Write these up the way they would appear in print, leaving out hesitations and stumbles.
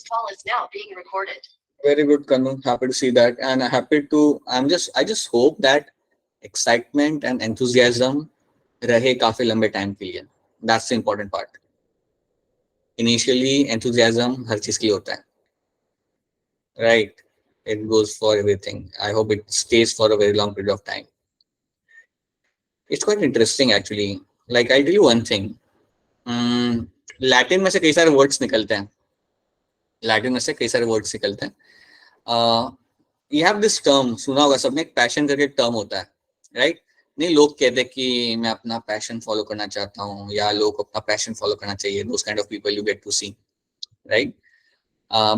Call is now being recorded. Very good, Kanu. Happy to see that, and I just hope that excitement and enthusiasm रहे काफी लंबे time के लिए. That's the important part. Initially, enthusiasm हर चीज के लिए होता है, right? It goes for everything. I hope it stays for a very long period of time. It's quite interesting actually. Like I'll tell you one thing. Latin में से कई सारे words निकलते हैं. लैटिन में से कई सारे वर्ड्स निकलते हैं. यू हैव दिस टर्म, सुना होगा सबने, एक पैशन करके टर्म होता है, राइट? नहीं, लोग कहते हैं कि मैं अपना पैशन फॉलो करना चाहता हूँ, या लोग अपना पैशन फॉलो करना चाहिए. Those kind of people you get to see, right?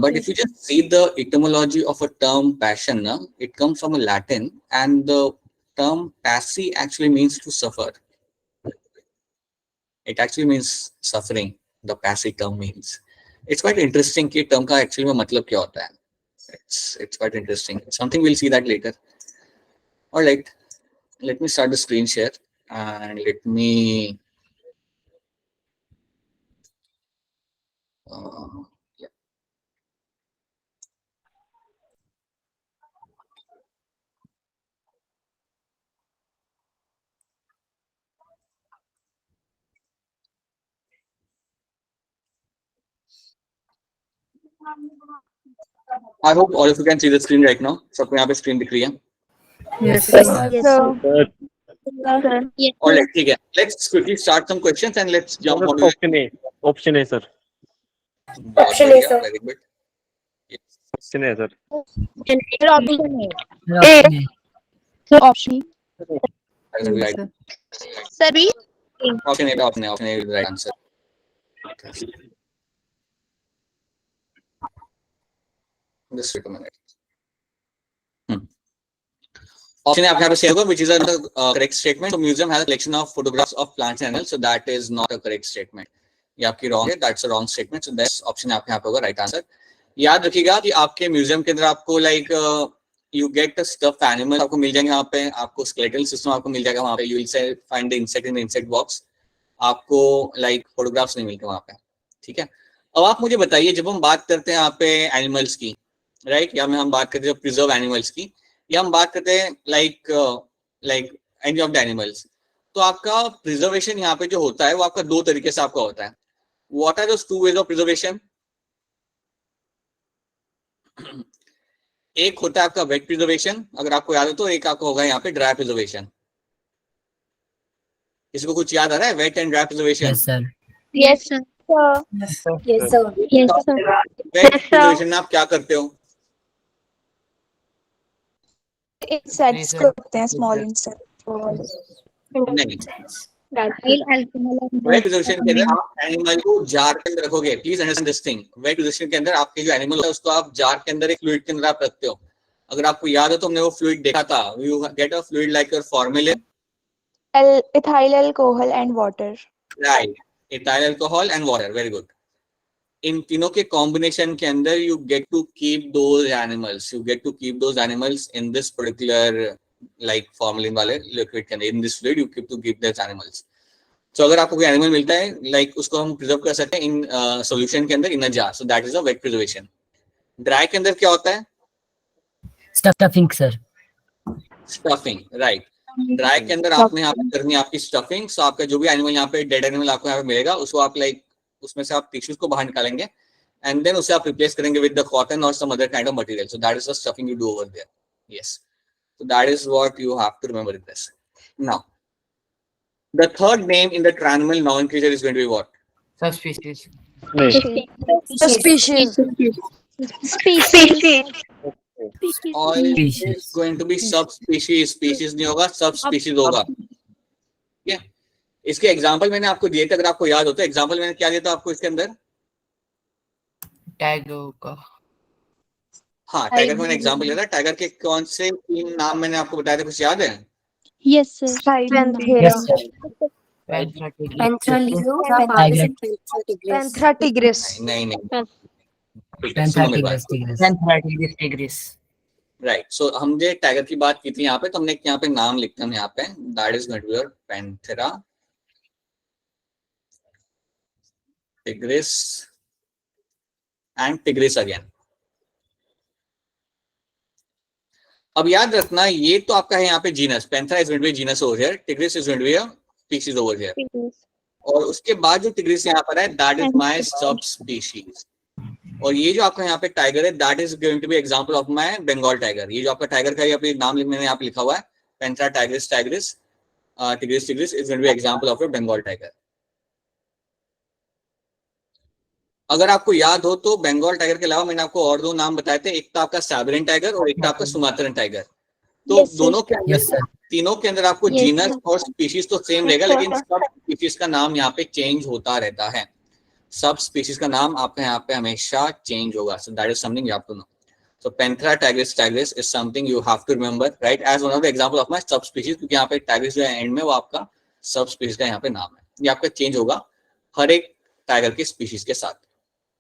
But if you just see the etymology of a term passion, it comes from a Latin, and the term passi actually means to suffer. It actually means suffering. The passi term means. It's quite interesting कि term का actually में मतलब क्या होता है. It's quite interesting. Something we'll see that later. All right, let me start the screen share and let me. Yeah. I hope all of you can see the screen right now. सबको यहाँ पे screen दिख रही है? Yes, sir. Yes, sir. Yes, All right, ठीक है. Let's quickly start some questions and let's jump on. Option A. Option A, sir. Option A, sir. Very good. Yes. Option A, sir. option That will be right. Sir, B. Option A is the right answer. Just wait a minute. Option A, आपके यहाँ पे which is a correct statement. So museum has a collection of photographs of plants and animals. So that is not a correct statement. ये आपकी wrong है. That's a wrong statement. So that's option आपके यहाँ पे होगा right answer. याद रखिएगा कि आपके म्यूजियम के अंदर आपको like you get stuffed animals आपको मिल जाएंगे वहाँ पे, आपको skeletal system आपको मिल जाएगा वहाँ पे. You will find the insect in the insect box. आपको like photographs नहीं मिलते वहाँ पे, ठीक है? अब आप मुझे बताइए, जब हम बात करते हैं यहाँ पे एनिमल्स की, राइट, या हम बात करते हैं प्रिजर्व एनिमल्स की, या हम बात करते हैं like any of the animals, तो आपका प्रिजर्वेशन यहाँ पे जो होता है वो आपका दो तरीके से आपका होता है. What are those two ways of preservation? एक होता है आपका वेट प्रिजर्वेशन, अगर आपको याद हो तो, एक आपका होगा यहाँ पे ड्राई प्रिजर्वेशन. इसको कुछ याद आ रहा है? Wet and dry preservation. Yes, sir. Yes, sir. Yes, sir. Yes, sir. Yes, sir. Wet preservation में आप क्या करते हो? Insects करते हैं, small insects. नहीं, वेट प्रिजर्वेशन के अंदर आप एनिमल को जार के अंदर रखोगे. Please understand this thing. Wet preservation के अंदर आपके जो एनिमल है उसको आप जार के अंदर एक फ्लूइड के अंदर आप रखते हो. अगर आपको याद हो तो हमने वो फ्लूइड देखा था. You get a fluid like your formalin. Ethyl alcohol and water. Right, ethyl alcohol and water. Very good. इन तीनों के कॉम्बिनेशन के अंदर you get to keep those animals in this particular like formalin वाले liquid के अंदर. In this fluid you keep to keep those animals. So अगर आपको कोई एनिमल मिलता है like उसको हम प्रिजर्व कर सकते हैं इन सॉल्यूशन के अंदर, in a jar. So that is a wet preservation. Dry के अंदर क्या होता है? Stuffing, sir. Stuffing, right. Dry के अंदर आपने यहाँ पे करनी है आपकी स्टफिंग. सो आपका जो भी एनिमल यहाँ पे, डेड एनिमल आपको यहाँ पे मिलेगा, उसको आप लाइक उसमें से आप टिश्यूज को बाहर निकालेंगे एंड देन उसे आप रिप्लेस करेंगे विद द कॉटन और some other kind of material. So that is the stuffing you do over there. Yes, so that is what you have to remember this. Now the third name in the trinomial nomenclature is going to be what? Subspecies. Species. All is going to be subspecies. Species नहीं होगा, subspecies होगा. ठीक है? इसके example मैंने आपको दिए थे, अगर आपको याद हो तो. एग्जांपल मैंने क्या दिया था आपको इसके अंदर? Tiger का. हाँ, टाइगर का मैंने एग्जांपल लिया था. टाइगर के कौन से तीन नाम मैंने आपको बताया थे, कुछ याद है? Yes, sir. Yes, sir. Panthera tigris. नहीं. Tigris. राइट. सो हमने टाइगर की बात की थी यहाँ पे, तो हमने यहाँ पे नाम लिखते हैं यहाँ पे. That is going to be your Panthera tigris and tigris again. अब याद रखना ये तो आपका है यहाँ पे genus, Panthera is going to be genus over here, tigris is going to be a species over here, और उसके बाद जो टिग्रिस यहाँ पर है that is my subspecies, और ये जो आपका यहाँ पे टाइगर है that is going to be example of my Bengal tiger. ये जो आपका टाइगर का ये नाम मैंने यहाँ पे लिखा हुआ है Panthera tigris tigris tigris tigris is going to be example of your Bengal tiger. अगर आपको याद हो तो बंगाल टाइगर के अलावा मैंने आपको और दो नाम बताए थे, एक था आपका साइबेरियन टाइगर और एक था आपका सुमात्रन टाइगर। तो Yes, sir. दोनों के अंदर Yes, sir. तीनों के अंदर आपको Yes, जीनस sir. और स्पीशीज तो सेम रहेगा, लेकिन सब स्पीशीज का नाम यहाँ पे चेंज होता रहता है। सब स्पीशीज का नाम आपका यहाँ पे हमेशा चेंज होगा, so that is something you have to know. So Panthera tigris tigris is something you have to remember, right? As one of the example of my subspecies, क्योंकि यहाँ पे tigris जो है एंड में वो आपका सबस्पीशीज का यहाँ पे नाम है, ये आपका चेंज होगा हर एक टाइगर के स्पीशीज के साथ।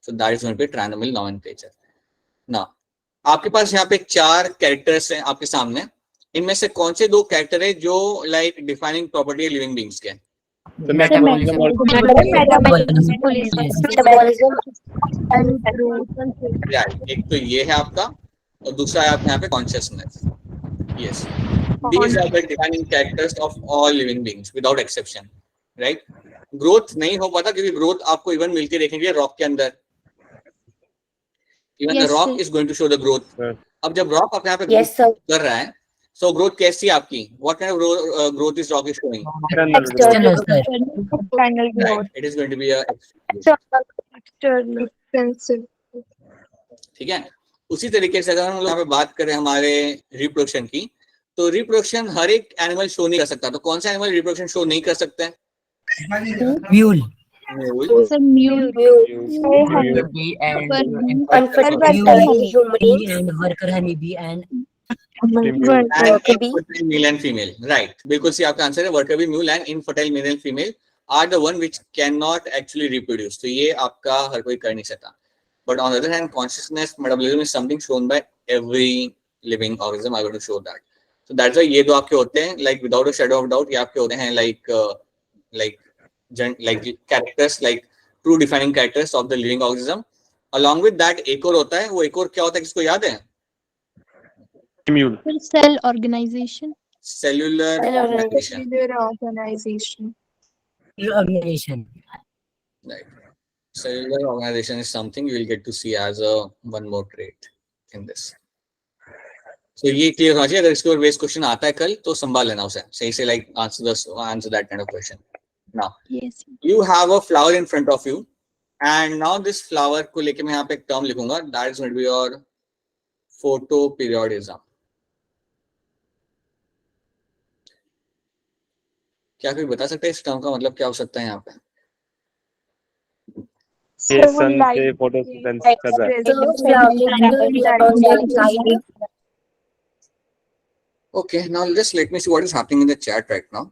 So that is going to be trinomial nomenclature. Now, आपके पास यहाँ पे 4 कैरेक्टर्स हैं आपके सामने, इनमें से कौन से 2 कैरेक्टर है जो लाइक डिफाइनिंग प्रॉपर्टी है लिविंग बींग्स के? Metabolism और राइट, एक तो ये है आपका और दूसरा है आपके यहाँ पे consciousness. Yes, these are the defining characters of all living beings without exception, right? Growth नहीं हो पाता क्योंकि ग्रोथ आपको इवन मिलती देखेंगे रॉक के अंदर, even the rock is going to show the growth. अब जब रॉक आप यहाँ पे कर रहा है, सो ग्रोथ कैसी है आपकी? What kind of growth is rock is showing? External, sir. External growth. It is going to be a, Extensive. ठीक है। उसी तरीके से अगर हम लोग यहाँ पे बात करें हमारे रिप्रोडक्शन की, तो रिप्रोडक्शन हर एक एनिमल शो नहीं कर सकता। तो कौन सा एनिमल रिप्रोडक्शन शो नहीं कर सकता है? Mule. Sir, mule. Bee and worker honeybee and Male and female, right? बिल्कुल सी आपका आंसर है, worker bee, mule and infertile male and female are the one which can not actually reproduce. तो ये आपका हर कोई कर नहीं सकता। But on the other hand consciousness metabolism is something shown by every living organism. I want to show that. So that's why ये दो आपके होते हैं like without a shadow of doubt, ये आपके होते हैं like characters, like true defining characters of the living organism. Along with that एक और होता है, वो एक और क्या होता है, किसको याद है? Mule. Cell organization. Cellular organization. Organization. organization. Right. Cellular organization is something you will get to see as a one more trait in this. So ये clear होना चाहिए। अगर इसके ऊपर बेस क्वेश्चन आता है कल तो संभाल लेना उसे सही से, like answer that kind of question. Now, Yes. you have a flower in front of you, and now this flower को लेके मैं यहाँ पे एक टर्म लिखूंगा, that is going to be your photoperiodism. क्या कोई बता सकता है इस टर्म का मतलब क्या हो सकता है यहाँ पे? ये सन से फोटोसिंथेसिस कर रहा है। Okay, now just let me see what is happening in the chat right now.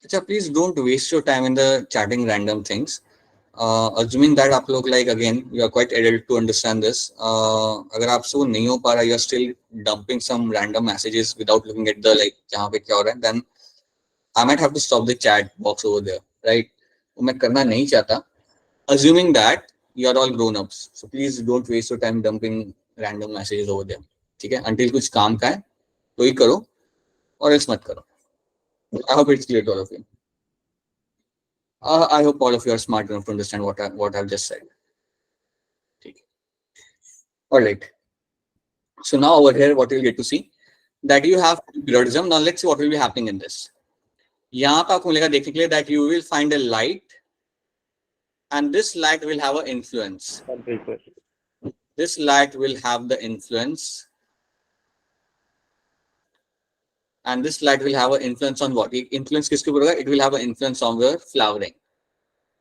अच्छा, please don't waste your time in the chatting random things. Assuming that आप लोग like again you are quite adult to understand this. अगर आपसे वो नहीं हो पा रहा, you are still dumping some random messages without looking at the like यहाँ पे क्या हो रहा है, then I might have to stop the chat box over there, right? वो मैं करना नहीं चाहता. Assuming that you are all grown ups, so please don't waste your time dumping random messages over there. ठीक है? Until कुछ काम का है तो ही करो और else मत करो. I hope it's clear to all of you. I hope all of you are smart enough to understand what I've just said. Okay. All right. So now over here, what you'll get to see that you have periodism. Now let's see what will be happening in this. यहाँ पे आपको मिलेगा देखने के लिए that you will find a light, and this light will have an influence. This light will have the influence. And this light will have an influence on what? Influence किसके ऊपर होगा? It will have an influence on your flowering.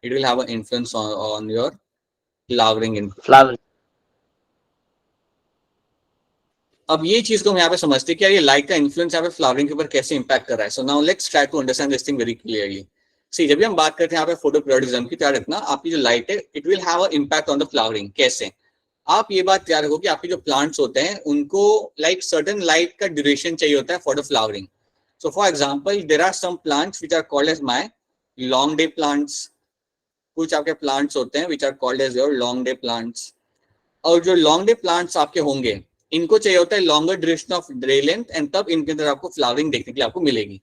It will have an influence on your flowering. Flower. अब ये चीज को हम यहाँ पे समझते हैं कि यार ये लाइट का इन्फ्लुएंस यहाँ पे फ्लावरिंग के ऊपर कैसे इंपैक्ट कर रहा है. So now let's try to understand this thing very clearly. See, जब भी हम बात करते हैं यहाँ पे फोटोपीरियोडिज्म की, याद रखना आपकी जो लाइट है it will have a impact on the flowering. कैसे? आप ये बात याद रखो कि आपके जो प्लांट्स होते हैं उनको लाइक सर्टेन लाइट का ड्यूरेशन चाहिए होता है for the flowering. So for example there are some plants which are called as my long day plants, कुछ आपके प्लांट्स होते हैं which are called as your long day plants, और जो लॉन्ग डे प्लांट्स आपके होंगे इनको चाहिए होता है longer duration of day length, and तब इनके अंदर आपको फ्लावरिंग देखने के लिए आपको मिलेगी.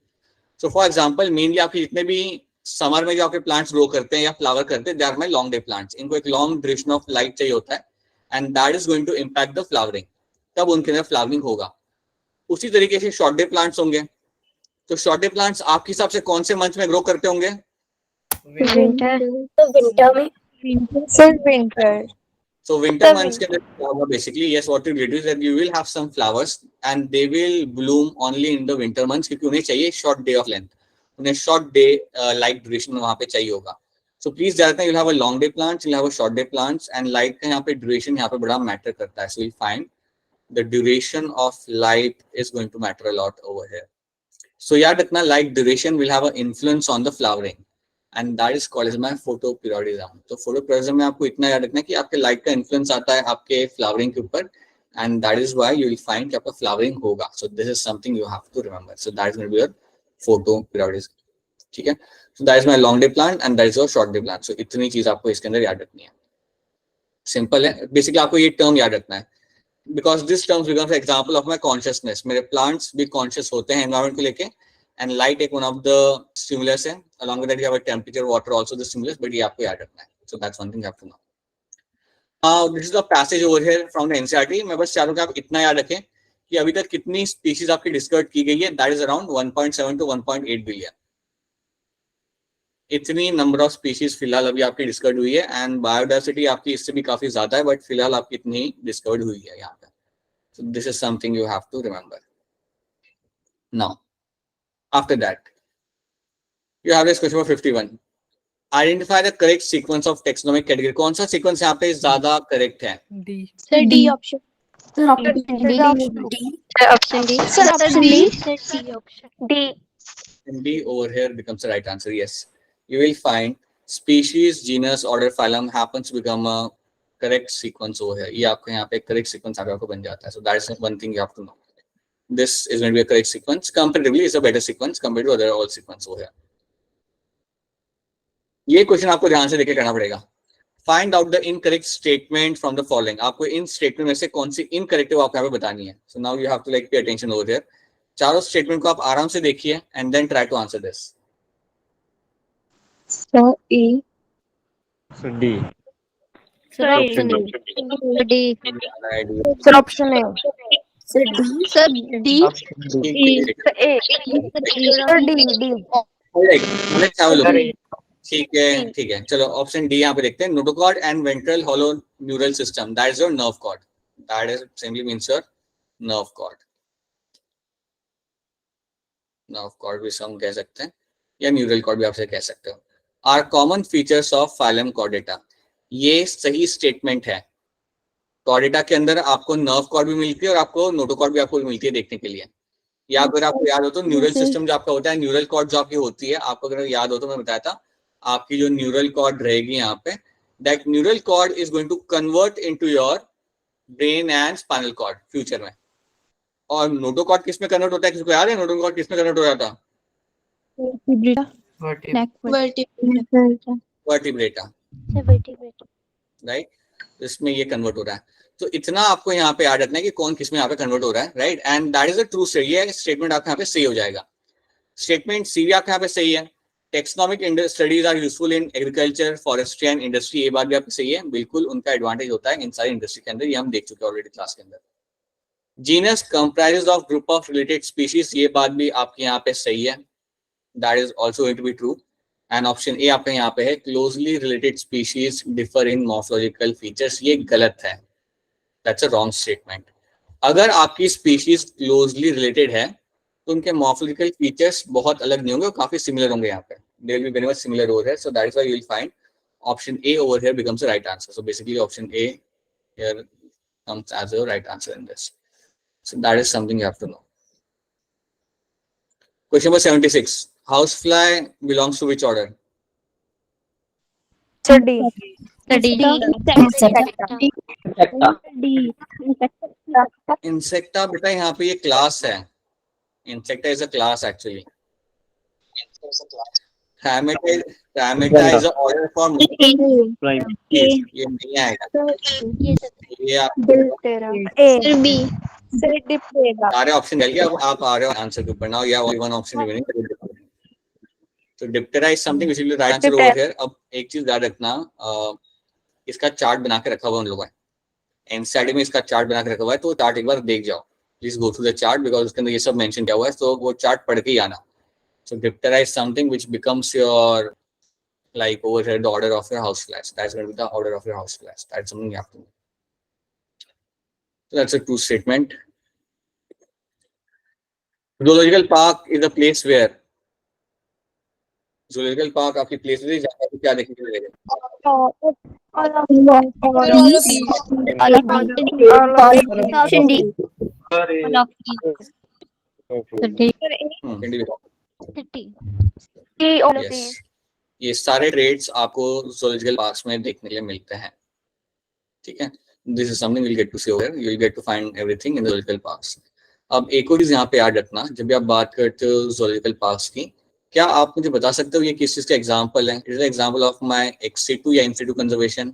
सो फॉर एग्जांपल मेनली आपके जितने भी समर में जो आपके प्लांट्स ग्रो करते हैं या फ्लावर करते हैं, they are my long day plants. इनको एक लॉन्ग ड्यूरेशन ऑफ लाइट चाहिए होता है and that is going to impact the flowering, तब उनके अंदर फ्लावरिंग होगा. उसी तरीके से शॉर्ट डे प्लांट्स होंगे. तो शॉर्ट डे प्लांट्स आपके हिसाब से कौन से मंथ में ग्रो करते होंगे? विंटर. विंटर में sir winter. So winter months के अंदर flower basically, yes, what you do is that you will have some flowers and they will bloom only in the winter months, क्योंकि उन्हें चाहिए short day of length, उन्हें short day light duration वहाँ पे चाहिए होगा. So please ध्यान रखना, you'll have a long day plants, you'll have a short day plants, and light का यहाँ पे duration यहाँ पे बड़ा matter करता है. So you'll find the duration of light is going to matter a lot over here. So याद रखना light duration will have an influence on the flowering. And that is called as my photoperiodism. तो photoperiodism में आपको इतना याद रखना है कि आपके लाइट का इन्फ्लुएंस आता है आपके फ्लावरिंग के ऊपर, and that is why you will find कि आपका फ्लावरिंग होगा. So this is something you have to remember. So that is going to be your photoperiodism. ठीक है? So that is my long day plant and that is your short day plant. So इतनी चीज आपको इसके अंदर याद रखनी है. सिंपल है. बेसिकली आपको ये टर्म याद रखना है, because this terms becomes an example of my consciousness. मेरे plants भी conscious होते हैं environment को लेके, and light एक one of the stimulus है. Along with that you have a temperature, water also the stimulus, but ये आपको याद रखना है. So that's one thing you have to know. Now this is the passage over here from the NCERT. मैं बस चाहता हूँ कि आप इतना याद रखें कि अभी तक कितनी स्पीशीज आपकी डिस्कवर की गई है. That is around 1.7 to 1.8 billion. इतनी नंबर ऑफ स्पीशीज फिलहाल अभी आपकी डिस्कवर्ड हुई है, एंड बायोडाइवर्सिटी आपकी इससे भी काफी ज्यादा है, बट फिलहाल आपकी इतनी डिस्कवर्ड हुई है यहाँ पे. So this is something you have to remember. Now after that you have this question number 51. Identify the correct sequence of taxonomic category. कौन सा सीक्वेंस यहाँ पे ज्यादा करेक्ट है? Sir D option. Option D sir option D. D And D over here becomes the right answer. Yes, you will find species, genus, order, phylum happens to become a correct sequence over here. ये आपको यहाँ पे correct sequence आपको बन जाता है. So that is one thing you have to know. This is going to be a correct sequence. Comparatively, it's a better sequence compared to other all sequence over here. ये question आपको ध्यान से देखे करना पड़ेगा. Find out the incorrect statement from the following. आपको इन statement में से कौन सी इनकरेक्ट है वो आपको यहाँ पे बतानी है. So now you have to like pay attention over here. चारों स्टेटमेंट को आप आराम से देखिए and then try to answer this. Sir A. So D. Sir option D sir option A. Sir D sir D. A sir D ठीक है चलो option D यहाँ पे देखते हैं. Notochord and ventral hollow neural system, that is your nerve cord. That is simply means your nerve cord. Nerve cord भी हम कह सकते हैं या न्यूरल कॉर्ड भी आपसे कह सकते हो. Are common features of phylum Chordata. ये सही स्टेटमेंट है. कॉर्डेटा के अंदर आपको नर्व कॉर्ड भी मिलती है और आपको नोटोकॉर्ड भी आपको मिलती है देखने के लिए. या अगर आपको याद हो तो न्यूरल सिस्टम जो आपका होता है, न्यूरल कॉर्ड जो आपकी होती है, आपको अगर याद हो तो मैं बताया था आपकी जो न्यूरल कॉर्ड रहेगी यहाँ पे, that neural cord is going to convert into your brain and spinal cord future में. और नोटोकॉर्ड किस में कन्वर्ट होता है? किसको याद है नोटोकॉर्ड किस में कन्वर्ट हो जाता? Vertebrata, right. इसमें ये कन्वर्ट हो रहा है. तो इतना आपको यहाँ पे याद रखना है कि कौन किस में यहाँ पे कन्वर्ट हो रहा है, right. And that is a true statement. ये स्टेटमेंट आपके यहाँ पे सही हो जाएगा. स्टेटमेंट सी भी आपके यहाँ पे सही है. Taxonomic studies are useful in agriculture, forestry and industry. ये बात भी आपकी सही है. बिल्कुल उनका एडवांटेज होता है इन सारी इंडस्ट्री के अंदर. ये हम देख चुके हैं ऑलरेडी क्लास के अंदर. Genus comprises of group of related species. ये बात भी आपके यहाँ पे सही है. That is also going to be true. And option A आपका यहाँ पे है closely related species differ in morphological features. ये गलत है. That's a wrong statement. अगर आपकी स्पीशीज क्लोजली रिलेटेड है तो उनके मॉर्फोलॉजिकल फीचर्स बहुत अलग नहीं होंगे, काफी सिमिलर होंगे यहाँ पे. They will be very much similar over here. So that is why you will find option A over here becomes the right answer. So basically option A here comes as a right answer in this. So that is something you have to know. Question number 76. Housefly belongs to which order? Sir D Insecta. बेटा यहाँ पे ये class है. Insecta is a class actually. Parameterize the order for Prime. ये नहीं आएगा, ये आप तेरा Sir B. सर डिप्टेरा सारे ऑप्शन मिल गया, अब आप आ रहे हो आंसर के ऊपर नाउ, या ओनली वन ऑप्शन रिमेनिंग। तो Diptera is something which will write answer over here. अब एक चीज याद रखना, इसका चार्ट बना के रखा हुआ उन लोगों ने, एनसीईआरटी में इसका चार्ट बना के रखा हुआ है, तो चार्ट एक बार देख जाओ, please go through the chart, because उसके अंदर ये सब मेंशन किया हुआ है, तो वो चार्ट पढ़ के ही आना। So diptera is something which becomes your like over here the order of your house flats, that's going to be the order of your house flats, that's something you have to know. So that's a true statement. Zoological park is a place where, zoological park आपकी place में जाकर आपको क्या देखने को मिलेगा? Option D. All of these. City. City. Yes. ये सारे ट्रेड्स आपको zoological parks में देखने के लिए मिलते हैं, ठीक है। This is something we'll get to see over here. You'll get to find everything in the zoological parks. अब एक और चीज यहाँ पे याद रखना, जब भी आप बात करते हो zoological parks की, क्या आप मुझे बता सकते हो ये किस चीज का एग्जांपल है? It is example of my ex situ या in situ conservation?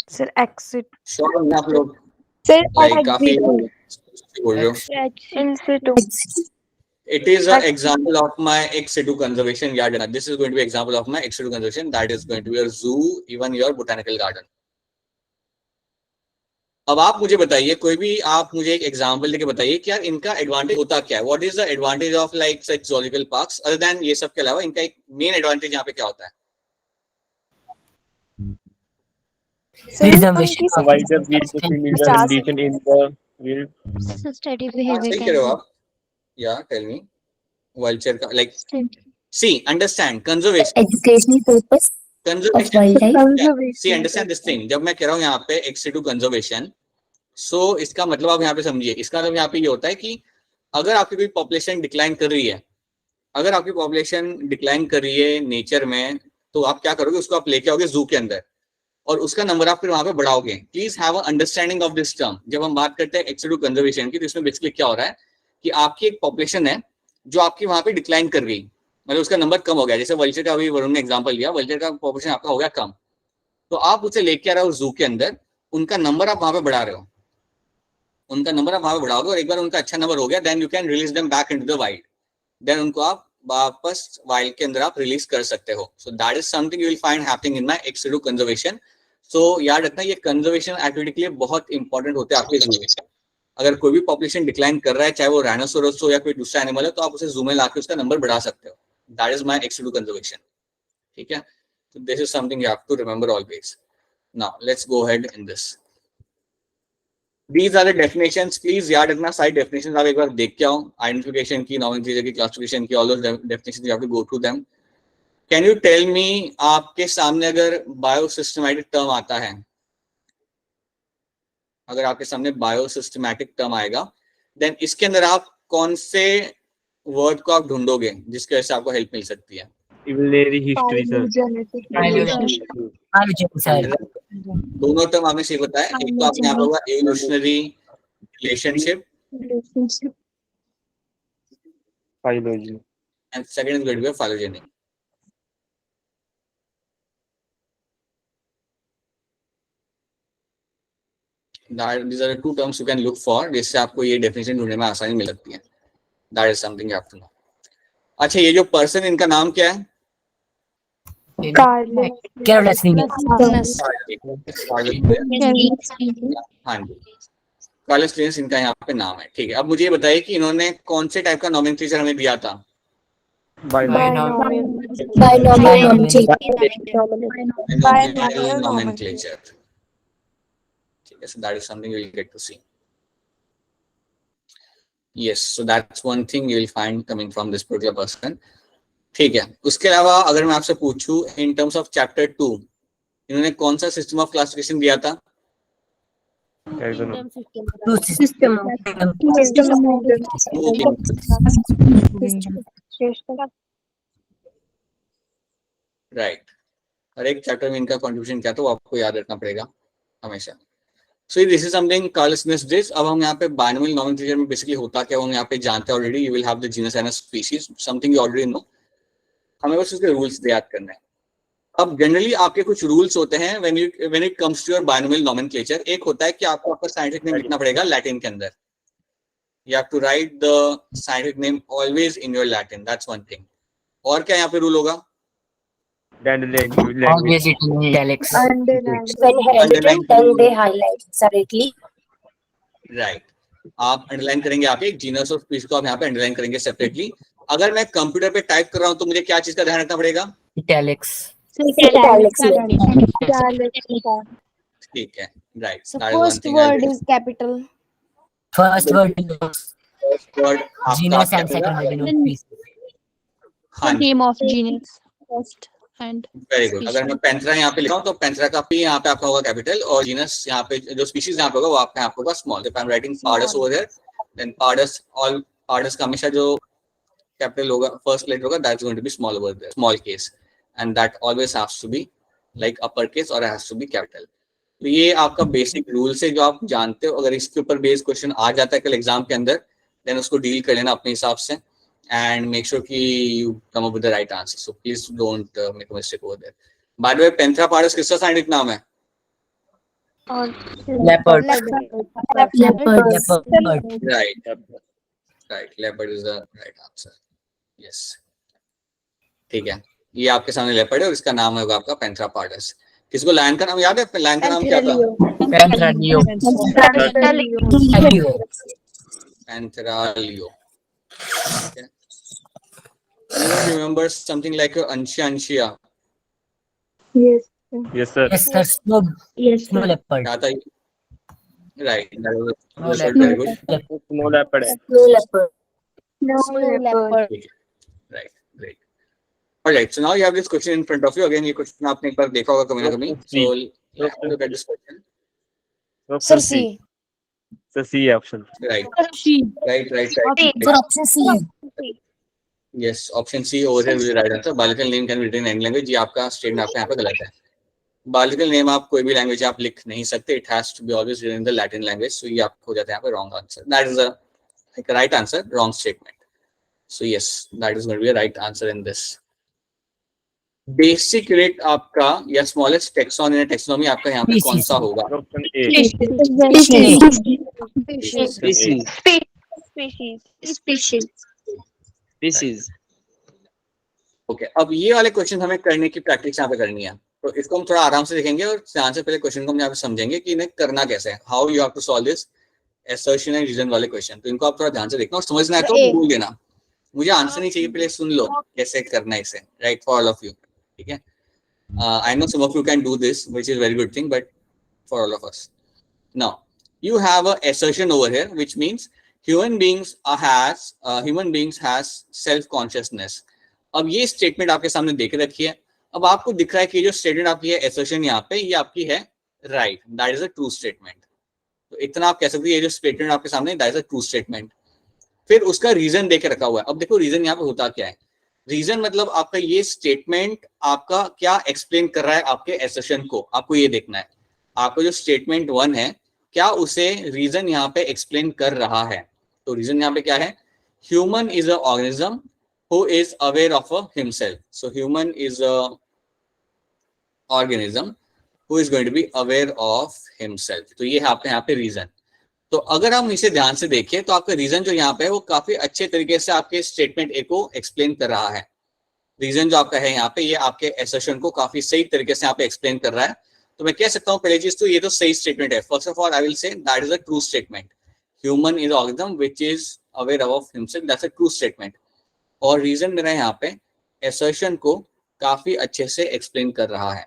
Sir exit sure आप लोग सर लाइक काफी बोल रहे हो। इन Situ It is an example of my ex situ conservation garden. This is going to be example of my ex situ conservation. That is going to be your zoo, even your botanical garden. अब आप मुझे बताइए, कोई भी आप मुझे एक example देके बताइए कि यार इनका एडवांटेज होता क्या है? What is the advantage of like such zoological parks other than ये सब के अलावा इनका एक मेन एडवांटेज यहाँ पे क्या होता है? Preservation of Provide a brief condition in the wild. So study हाँ, behavior. सही कह रहे हो आप। या टेल मी वल्चर का like see understand conservation educational purpose of conservation wildlife. See understand this thing. जब मैं कह रहा हूँ यहाँ पे एक्स सिटू कंजर्वेशन, सो इसका मतलब आप यहाँ पे समझिए, इसका मतलब यहाँ पे ये होता है कि अगर आपकी कोई पॉपुलेशन डिक्लाइन कर रही है, अगर आपकी पॉपुलेशन डिक्लाइन कर रही है नेचर में, तो आप क्या करोगे, उसको आप लेके आओगे जू के अंदर और उसका नंबर आप फिर वहां पे बढ़ाओगे। Please have a understanding of this term. जब हम बात करते हैं एक्स सिटू कंजर्वेशन की, तो इसमें बेसिकली क्या हो रहा है कि आपकी एक पॉपुलेशन है जो आपकी वहां पे डिक्लाइन कर गई, मतलब उसका नंबर कम हो गया। जैसे वल्चर का अभी वरुण ने एग्जांपल लिया, वल्चर का पॉपुलेशन आपका हो गया कम, तो आप उसे लेके आ रहे हो जू के अंदर, उनका नंबर आप वहां पे बढ़ा रहे हो, उनका नंबर आप वहां पे बढ़ाओगे और एक बार उनका अच्छा नंबर हो गया, then you can release them back into the wild, then उनको आप वापस वाइल्ड के अंदर आप रिलीज कर सकते हो। So that is something you will find happening in my ex situ conservation. सो याद रखना ये कंजर्वेशन एक्टिविटी के लिए बहुत इंपॉर्टेंट होते हैं आपके जू में। अगर कोई भी पॉपुलेशन डिक्लाइन कर रहा है, चाहे वो राइनोसोरस हो या कोई दूसरा एनिमल है, तो आप उसे जू में लाके उसका नंबर बढ़ा सकते हो। That is my ex situ conservation, ठीक है। So this is something you have to remember always. Now let's go ahead in this. These are the definitions. Please याद रखना सारी definitions आप एक बार देख के आओ, identification की, nomenclature की, classification की, all those definitions you have to go through them. Can you tell me आपके सामने अगर biosystematic term आता है, अगर आपके सामने biosystematic term आएगा, then इसके अंदर आप कौन से word को आप ढूंढोगे जिसकी वजह से आपको help मिल सकती है? Evolutionary history, sir. दोनों टर्म आपने सही बताया। एक तो आपने यहाँ पर होगा evolutionary relationship Phylogeny. And second is going to be phylogeny. These are the two terms you can look for, जिससे आपको ये डेफिनेशन ढूंढने में आसानी मिल सकती है। That is something you have to know. अच्छा, ये जो पर्सन इनका नाम क्या है? Careless living. हाँ जी, कार्लस लिनियस इनका यहाँ पे नाम है, ठीक है। अब मुझे ये बताइए कि इन्होंने कौन से टाइप का नोमेनक्लेचर हमें दिया था? नोमेनक्लेचर, ठीक है। So that is something you will get to see. Yes, so that's one thing you will find coming from this particular person, ठीक है। उसके अलावा अगर मैं आपसे पूछूं इन टर्म्स ऑफ चैप्टर 2, इन्होंने कौन सा सिस्टम ऑफ क्लासिफिकेशन दिया था? System. राइट, हर एक चैप्टर में इनका कंट्रीब्यूशन क्या था वो आपको याद रखना पड़ेगा हमेशा। So this is something carelessness this. अब हम यहाँ पे binomial nomenclature में basically होता क्या हम यहाँ पे जानते हैं already. You will have the genus and a species, something you already know. हमें बस उसके rules याद करना है. अब generally आपके कुछ rules होते हैं when it comes to your binomial nomenclature. एक होता है कि आपको आपका scientific name लिखना पड़ेगा Latin के अंदर. You have to write the scientific name always in your Latin. That's one thing. और क्या यहाँ पे rule होगा? Always it in italics. Underline. When handwritten, then they highlight separately. Right. आप अंडरलाइन करेंगे आपके एक जीनस और स्पीशीज को आप यहाँ पे अंडरलाइन करेंगे सेपरेटली. अगर मैं कंप्यूटर पे टाइप कर रहा हूँ तो मुझे क्या चीज का ध्यान रखना पड़ेगा? Italics. Italics. ठीक है. Right. So first word is capital. First word is first word genus and आपका second word is species. हाँ. Name of genus first and very good. अगर मैं पेंथेरा यहाँ पे लिखा हूँ तो पेंथेरा का पी यहाँ पे आपका होगा कैपिटल और जीनस यहाँ पे जो स्पीशीज यहाँ पे होगा वो आपका यहाँ पे होगा small. If I am writing pardus over here then pardus all pardus का हमेशा जो कैपिटल होगा फर्स्ट लेटर होगा that is going to be small over there small case and that always haves to be like upper case और has to be capital. तो ये आपका basic rules है जो आप जानते हो. अगर इसके ऊपर बेस्ड क्वेश्चन आ जाता है कल एग्जाम के अंदर देन उसको डील कर लेना अपने हिसाब से and make sure कि you come up with the right answer. So please don't make a mistake over there. By the way, Panthera pardus किसका साइंटिफिक नाम है? Leopard. Leopard. Right. Right. Leopard is the right answer. Yes. ठीक है. ये आपके सामने leopard है और इसका नाम होगा आपका Panthera pardus. किसको लायन का नाम याद है? लायन का नाम क्या था? Panthera leo. Panthera leo. Okay. Anyone remember something like Anshia? Yes. Yes, sir. Yes, sir. Snow leopard. क्या था? Right. That was Snow very good. leopard. Small leopard है. Snow leopard. Leopard. Right. Great. All right. So now you have this question in front of you. Again, ये question आपने एक बार देखा होगा कभी ना कभी. So look at this question. Sir, C. So C option. Right. she. Right. For option C. Yes. Option C over here will be right answer. Biological name can be written in any language. ये आपका statement आपका यहाँ पे गलत है. Biological name आप कोई भी language आप लिख नहीं सकते. It has to be always written in the Latin language. So ये आपको हो जाता है यहाँ पे wrong answer. That is a right answer. Wrong statement. So yes, that is going to be a right answer in this. Basic rate आपका या smallest taxon in a taxonomy आपका यहाँ पे कौन सा होगा? Option A. Species. ओके. अब ये वाले क्वेश्चन हमें करने की प्रैक्टिस यहाँ पे करनी है. तो इसको हम थोड़ा आराम से देखेंगे और ध्यान से पहले क्वेश्चन को हम यहाँ पे समझेंगे कि इन्हें करना कैसे है. How you have to solve this assertion and reason वाले क्वेश्चन. तो इनको आप थोड़ा ध्यान से देखना और समझना है तो बोल देना. मुझे आंसर नहीं चाहिए, पहले सुन लो कैसे करना है इसे. Right. For all of you. ठीक है. I know some of you can do this which is very good thing but for all of us now you have a assertion over here which means human beings has self consciousness. अब ये statement आपके सामने देख रखी है. अब आपको दिख रहा है कि जो स्टेटमेंट आपकी है assertion यहाँ पे ये आपकी है right, that is a true statement. तो इतना आप कह सकते हैं ये जो स्टेटमेंट आपके सामने that is a true statement. फिर उसका रीजन देके रखा हुआ है. अब देखो रीजन यहाँ पे होता क्या है. रीजन मतलब आपका ये स्टेटमेंट आपका क्या एक्सप्लेन कर रहा है आपके assertion को. आपको ये देखना है आपको जो स्टेटमेंट 1 है क्या उसे रीजन यहाँ पे एक्सप्लेन कर रहा है. तो रीजन यहाँ पे क्या है. Human is a organism who is aware of himself. So human is a organism who is going to be aware of himself. तो ये है आपका यहाँ पे रीजन. तो अगर हम इसे ध्यान से देखें तो आपका रीजन जो यहाँ पे है वो काफी अच्छे तरीके से आपके स्टेटमेंट ए को एक्सप्लेन कर रहा है. रीजन जो आपका है यहाँ पे ये आपके एसर्शन को काफी सही तरीके से यहाँ पे एक्सप्लेन कर रहा है. तो मैं कह सकता हूँ पहली चीज तो ये तो सही स्टेटमेंट है. First of all I will say that is a true statement. Human is organism which is aware of himself. That's a true statement. और रीजन मेरा यहाँ पे एसर्शन को काफी अच्छे से एक्सप्लेन कर रहा है.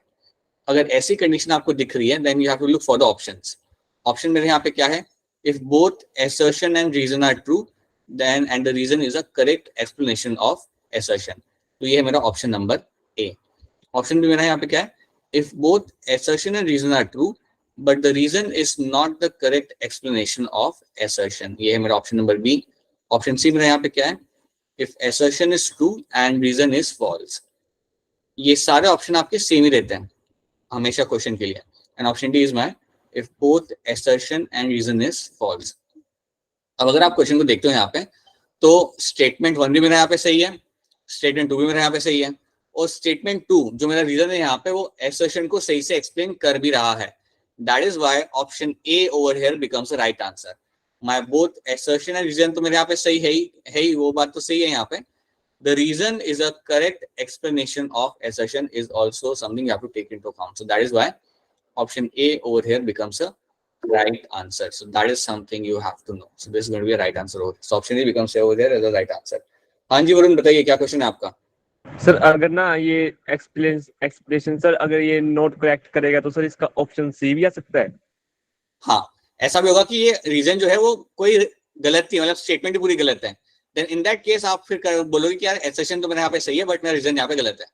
अगर ऐसी कंडीशन आपको दिख रही है then you have to look for the options. Option मेरे यहाँ पे क्या है. If both assertion and reason are true then and the reason is a correct explanation of assertion. तो ये है मेरा option number A. Option B मेरा यहाँ पे क्या है. If both assertion and reason are true, but the reason is not the correct explanation of assertion. ये है मेरा option number B. Option C मेरा यहाँ पे क्या है. If assertion is true and reason is false. ये सारे ऑप्शन आपके सेम ही रहते हैं हमेशा क्वेश्चन के लिए. And option D is my if both assertion and reason is false. अब अगर आप क्वेश्चन को देखते हो यहाँ पे, तो स्टेटमेंट 1 भी मेरा यहाँ पे सही है, स्टेटमेंट 2 भी मेरा यहाँ पे सही है, और स्टेटमेंट 2 जो मेरा रीजन है यहाँ पे वो assertion को सही से एक्सप्लेन कर भी रहा है. That is why option A over here becomes the right answer. My both assertion and reason तो मेरे यहाँ पे सही है ही, वो बात तो सही है यहाँ पे. The reason is a correct explanation of assertion is also something you have to take into account. So that is why option A over here becomes a right answer. So that is something you have to know. So this is going to be a right answer over here. So option A becomes over there as a right answer. हाँ जी वरुण बताइए क्या question है आपका? Sir अगर ना ये explanation sir अगर ये नोट करेक्ट करेगा तो सर इसका ऑप्शन सी भी आ सकता है. हाँ ऐसा भी होगा कि ये रीजन जो है वो कोई गलत थी, मतलब स्टेटमेंट ही पूरी गलत है. देन इन दैट केस आप फिर बोलोगे कि यार एसेशन तो मेरे यहाँ पे सही है बट मेरा रीजन यहाँ पे गलत है.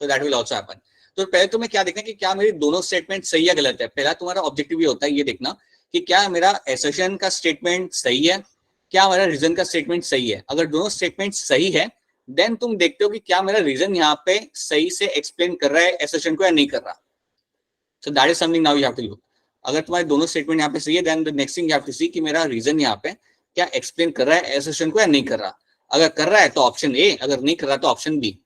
तो दैट विल आल्सो हैपन. तो पहले तुम्हें क्या देखना कि क्या मेरी दोनों स्टेटमेंट सही या गलत है. पहला तुम्हारा ऑब्जेक्टिव ये होता है ये देखना कि क्या मेरा एसेशन का स्टेटमेंट सही है, क्या मेरा रीजन का स्टेटमेंट सही है. अगर दोनों स्टेटमेंट सही है देन तुम देखते हो कि क्या मेरा रीजन यहाँ पे सही से एक्सप्लेन कर रहा है एसेशन को या नहीं कर रहा. So that is something now you have to look. अगर तुम्हारे दोनों स्टेटमेंट यहाँ पे सही है then the next thing you have to see कि मेरा रीजन यहाँ पे क्या एक्सप्लेन कर रहा है एसेशन को या नहीं कर रहा. अगर कर रहा है तो ऑप्शन ए, अगर नहीं कर रहा तो ऑप्शन बी.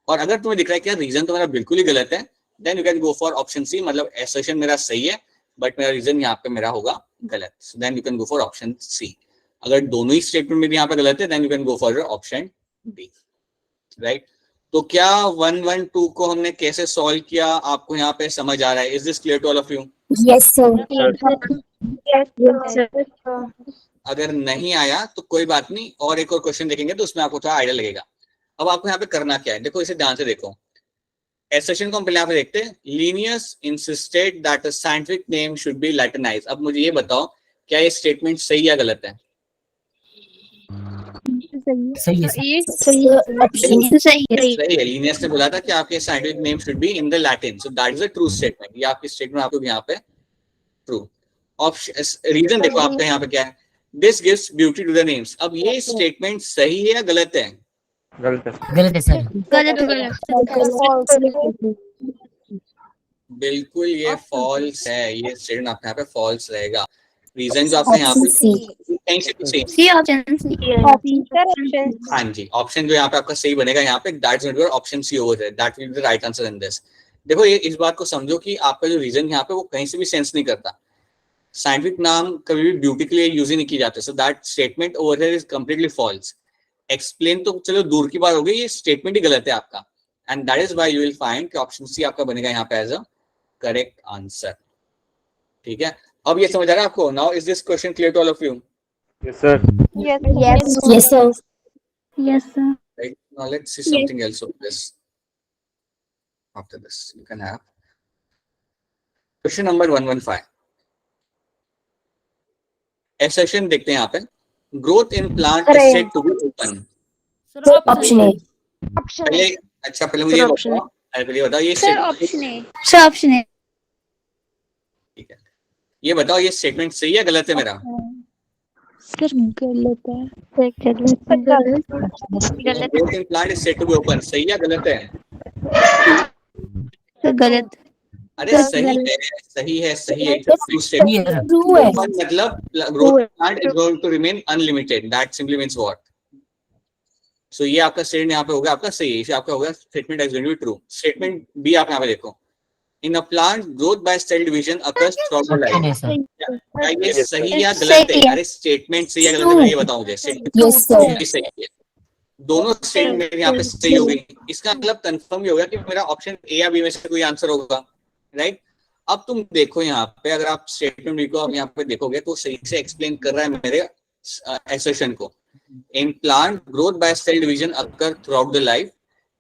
और अगर तुम्हें दिख रहा है कि रीजन तो मेरा बिल्कुल ही गलत है then you can go for option C, मतलब एसेशन मेरा सही है बट मेरा रीजन यहाँ पे मेरा होगा गलत. So then you can go for option C. अगर दोनों ही स्टेटमेंट मेरे यहाँ पे गलत है then you can go for option D. Right. तो क्या 1, 1, 2 को हमने कैसे सॉल्व किया आपको यहाँ पे समझ आ रहा है? Is this clear to all of you? Yes, sir. Yes, sir. अगर नहीं आया तो कोई बात नहीं, और एक और क्वेश्चन देखेंगे तो उसमें आपको थोड़ा आइडिया लगेगा. अब आपको यहाँ पे करना क्या है देखो, इसे ध्यान से देखो. एसेशन को हम पहले यहाँ पे देखते हैं. Linnaeus insisted that a scientific name should be latinized. अब मुझे ये बताओ क्या ये स्टेटमेंट सही या गलत है? सही है सर. सही है. सही है. सही है. लीनियस ने बोला था कि आपके scientific name should be in the Latin. So that is a true statement. ये आपकी स्टेटमेंट आपको यहाँ पे ट्रू. ऑप्शन रीजन देखो आपका यहाँ पे क्या है. This gives beauty to the names. अब ये स्टेटमेंट सही है या गलत है? गलत है. गलत है सर. बिल्कुल ये फॉल्स है. ये स्टेटमेंट आपके यहाँ पे फॉल्स रहेगा. रीजन जो आपने यहाँ Option C. पे कहीं से भी सेम. सी ऑप्शन हाँ जी, ऑप्शन जो यहाँ पे आपका सही बनेगा यहाँ पे that's going to be option C over there. That will be the right answer in this. देखो ये इस बात को समझो कि आपका जो रीजन यहाँ पे वो कहीं से भी सेंस नहीं करता. साइंटिफिक नाम कभी भी ब्यूटी के लिए यूज ही नहीं की जाते. So that statement over here is completely false. Explain तो चलो दूर की बात हो गई, ये स्टेटमेंट ही गलत है आपका. And that is why you will find कि ऑप्शन सी आपका बनेगा यहाँ पे एज अ करेक्ट आंसर. ठीक है. अब ये समझ आ रहा है आपको? Now is this question clear to all of you? Yes sir. Yes, sir. Yes, sir. Right. Now let's see something else of this. After this, you can have question number 115. Assertion देखते हैं यहाँ पे. Growth in plant is said to be open. Option A. पहले अच्छा पहले मुझे बताओ. पहले ये बताओ ये sir statement- option A. Sir option ए. ठीक है. ये बताओ ये स्टेटमेंट सही है गलत है मेरा? सर गलत है. गलत. Growth in plant is said to be open. सही है गलत है? सर गलत. अरे सही है सही है सही है. It's a true statement. सही है सर. True है. मतलब growth in plant is going to remain unlimited. That simply means what? So ये आपका स्टेटमेंट यहाँ पे होगा आपका सही है. इसे आपका होगा statement is going to be true. Statement B आप यहाँ पे देखो. In a plant, growth by cell division occurs throughout the life. Option A, sir. क्या ये सही या गलत है? अरे स्टेटमेंट सही या गलत है ये बताओ मुझे. Yes, sir. सही है. दोनों स्टेटमेंट यहाँ पे सही हो गई. इसका मतलब कंफर्म ही होगा कि मेरा ऑप्शन ए या बी में से कोई आंसर होगा. राइट. अब तुम देखो यहाँ पे अगर आप स्टेटमेंट बी को आप यहाँ पे देखोगे तो सही से एक्सप्लेन कर रहा है मेरे एसेशन को. In plant growth by cell division occur throughout the life.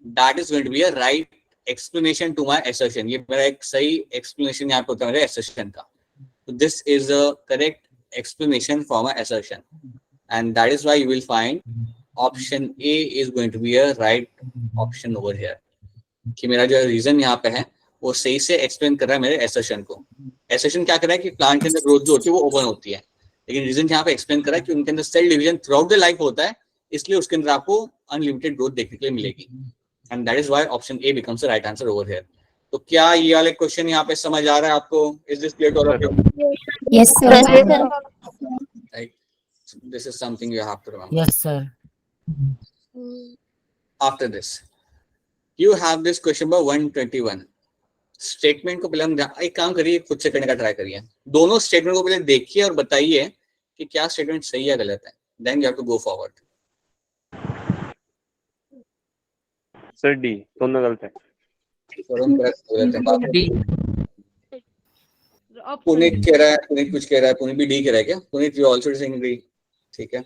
That is going to be a right explanation to my assertion. ये मेरा एक सही explanation यहाँ पे होता है मेरे assertion का. So this is a correct explanation for my assertion, and that is why you will find option A is going to be a right option over here. कि मेरा जो reason यहाँ पे है वो सही से explain कर रहा है मेरे assertion को. Assertion क्या कर रहा है कि plant के अंदर growth जो होती है वो open होती है, लेकिन reason यहाँ पे explain कर रहा है कि उनके अंदर cell division throughout the life होता है, इसलिए उसके अंदर आपको unlimited growth देखने के लिए मिलेगी. And that is why option A becomes the right answer over here. तो क्या ये वाले क्वेश्चन यहाँ पे समझ आ रहा है आपको? Is this clear to all of you? Yes, sir. Right. So this is something you have to remember. Yes, sir. After this, you have this question number 121. Statement को पहले हम एक काम करिए, खुद से करने का ट्राई करिए. दोनों स्टेटमेंट को पहले देखिए और बताइए कि क्या स्टेटमेंट सही है गलत है. Then you have to go forward. Sir D दोनों गलत है. पुनीत कह रहा है, पुनीत कुछ कह रहा है, पुनीत भी डी कह रहा है क्या? Puneet you also saying D. ठीक है.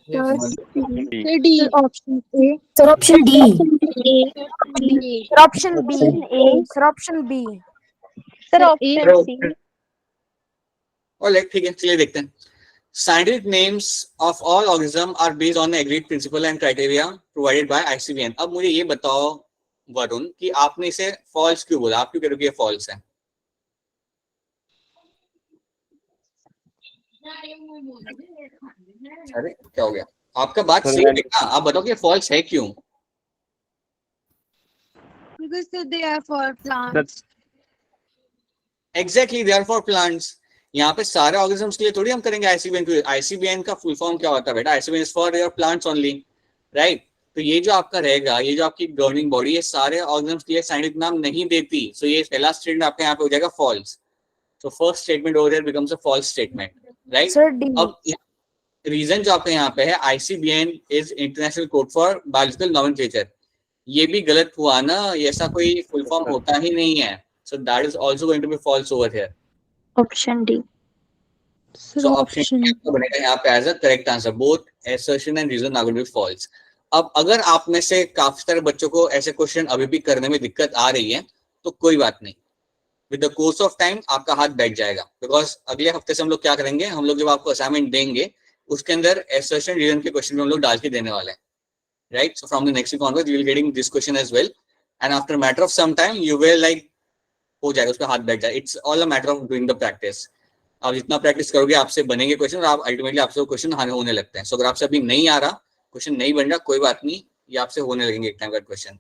D option A Sir, option D. Sir, option B. Sir, option B. Sir option C alright, ठीक है, चलिए देखते हैं. Scientific names of all organisms are based on agreed principle and criteria provided by ICBN. अब मुझे ये बताओ वरुण कि आपने इसे फॉल्स क्यों बोला? आप क्यों कह रहे हो कि ये फॉल्स है? अरे क्या हो गया? आपका बात सही है ना, आप बताओ कि फॉल्स है क्यों? Because they are for plants. Exactly, they are for plants. यहाँ पे सारे ऑर्गेनिजम्स के लिए थोड़ी हम करेंगे आईसीबीएन को. आईसीबीएन का फुल फॉर्म क्या होता है बेटा? ICBN is for your plants only, right? तो ये जो आपका रहेगा, ये जो आपकी गवर्निंग बॉडी, ये सारे ऑर्गेनिजम्स के लिए साइंटिफिक नाम नहीं देती. सो ये पहला स्टेटमेंट आपके यहाँ पे हो जाएगा false. So first statement over here becomes a false statement, right? Sir, D. अब रीजन जो आपके यहाँ पे है, ICBN is international code for biological nomenclature. ये भी गलत हुआ ना, ये ऐसा कोई फुल फॉर्म होता ही नहीं है. So that is also going to be false over here. Option D So option A बनेगा यहाँ पे as a correct answer. Both assertion and reason are going to be false. अब अगर आप में से काफी सारे बच्चों को ऐसे क्वेश्चन अभी भी करने में दिक्कत आ रही है तो कोई बात नहीं. With the course of time आपका हाथ बैठ जाएगा. Because अगले हफ्ते से हम लोग क्या करेंगे, हम लोग जब आपको असाइनमेंट देंगे उसके अंदर assertion reason के क्वेश्चन हम लोग डाल के देने वाले हैं, right? So from the next week onwards you will getting this question as well. And after a matter of some time you will like हो जाएगा, उसका हाथ बैठ जाए. It's all a matter of doing the practice. आप जितना practice करोगे आपसे बनेंगे क्वेश्चन और आप अल्टीमेटली आपसे वो क्वेश्चन होने लगते हैं. सो अगर आपसे अभी नहीं आ रहा, क्वेश्चन नहीं बन रहा, कोई बात नहीं, ये आपसे होने लगेंगे एक टाइम का question.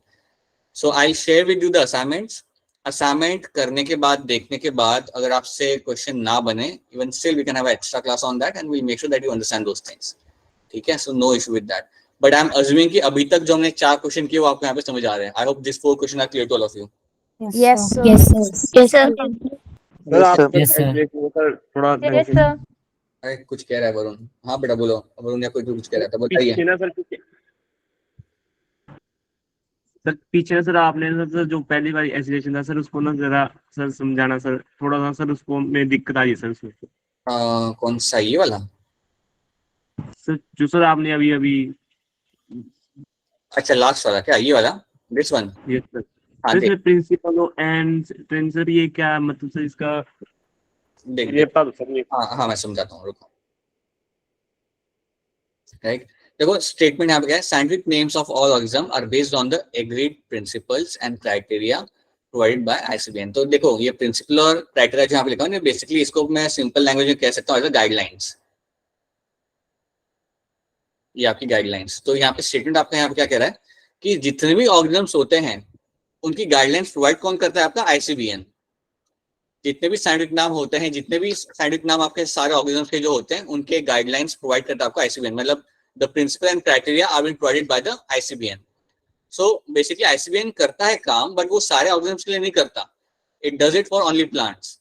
So I share with you the assignments. Assignment करने के बाद, देखने के बाद अगर आपसे क्वेश्चन ना बने, even still we can have extra class on that and we make sure that you understand those things. ठीक है? So no issue with that. But I am assuming कि अभी तक जो हमने 4 क्वेश्चन किए वो आपको यहाँ पे समझ आ रहे हैं. I hope this 4 question are clear to all of you. Yes, sir. Yes, sir. Yes sir sir आप Yes, sir. सर थोड़ा यस सर अरे कुछ कह रहा है वरुण. हाँ बेटा बोलो. वरुण या कोई कुछ कह रहा था, बताइए. पीछे ना सर, पीछे ना सर आपने ना सर जो पहली बार एसिलेशन था सर उसको ना जरा सर समझाना सर, थोड़ा सा सर उसको में दिक्कत आ रही है सर उसमें. कौन सा, ये वाला? सर जो सर आपने अभी अभी अच्छा लास्ट वाला क्या, ये वाला? This one? ये सर हाँ सर देख प्रिंसिपल एंड सर ये क्या मतलब सर इसका देख ये बता दो सर. ये हाँ मैं समझाता हूँ, रुको. राइट, देखो स्टेटमेंट यहाँ पे क्या है. Scientific names of all organism are based on the agreed principles and criteria provided by ICBN. तो देखो ये प्रिंसिपल और क्राइटेरिया जो यहाँ पे लिखा है, बेसिकली इसको मैं सिंपल लैंग्वेज में कह सकता हूँ एज अ गाइडलाइंस. ये आपकी गाइडलाइंस. तो यहाँ पे स्टेटमेंट आपका यहाँ पे क्या कह रहा है कि जितने भी ऑर्गेनिजम्स होते हैं उनकी गाइडलाइंस प्रोवाइड कौन करता है? आपका आईसीबीएन. जितने भी साइंटिफिक नाम होते हैं, जितने भी साइंटिफिक नाम आपके सारे ऑर्गेनिजम्स के जो होते हैं उनके गाइडलाइंस प्रोवाइड करता है आपका आईसीबीएन. मतलब the principle and criteria are been provided by the ICBN. So basically ICBN करता है काम, बट वो सारे ऑर्गेनिजम्स के लिए नहीं करता. It does it for only plants.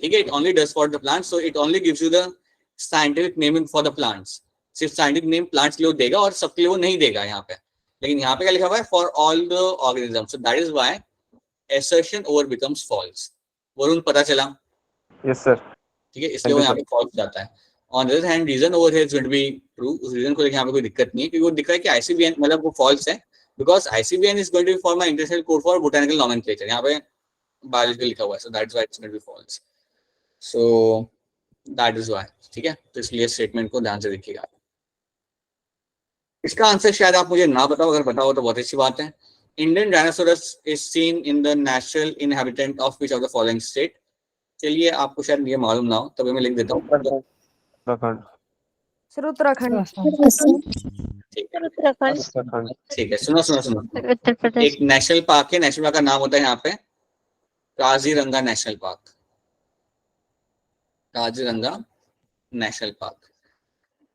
ठीक है, it only does for the plants. So it only gives you the scientific naming for the plants. सिर्फ साइंटिफिक नेम प्लांट्स के लिए देगा और सबके लिए वो नहीं देगा यहाँ पे. लेकिन यहाँ पे क्या लिखा हुआ है? For all the organisms. So that is why assertion over becomes false. Varun पता चला? Yes sir. ठीक है, इसलिए वो यहाँ पे false जाता है. On the other hand, reason over here is going to be true. उस reason को लेकर यहाँ पे कोई दिक्कत नहीं है क्योंकि वो दिख रहा है कि ICBN मतलब वो false है because ICBN is going to be for my international code for botanical nomenclature. यहाँ पे biological लिखा हुआ है, so that's why it's going to be false. So that is why. ठीक है, तो इसलिए स्टेटमेंट को ध्यान से देखिएगा. इसका आंसर शायद आप मुझे ना बताओ, अगर बताओ तो बहुत अच्छी बात है. Indian rhinoceros is seen in the natural inhabitant of which of the following state? चलिए आपको शायद ये मालूम ना हो, तभी मैं लिख देता हूँ. उत्तराखंड. Sir, Uttarakhand. उत्तराखंड ठीक है, सुनो. उत्तर प्रदेश एक नेशनल पार्क है, नेशनल पार्क का नाम होता है यहाँ पे Kaziranga national park, Kaziranga national park.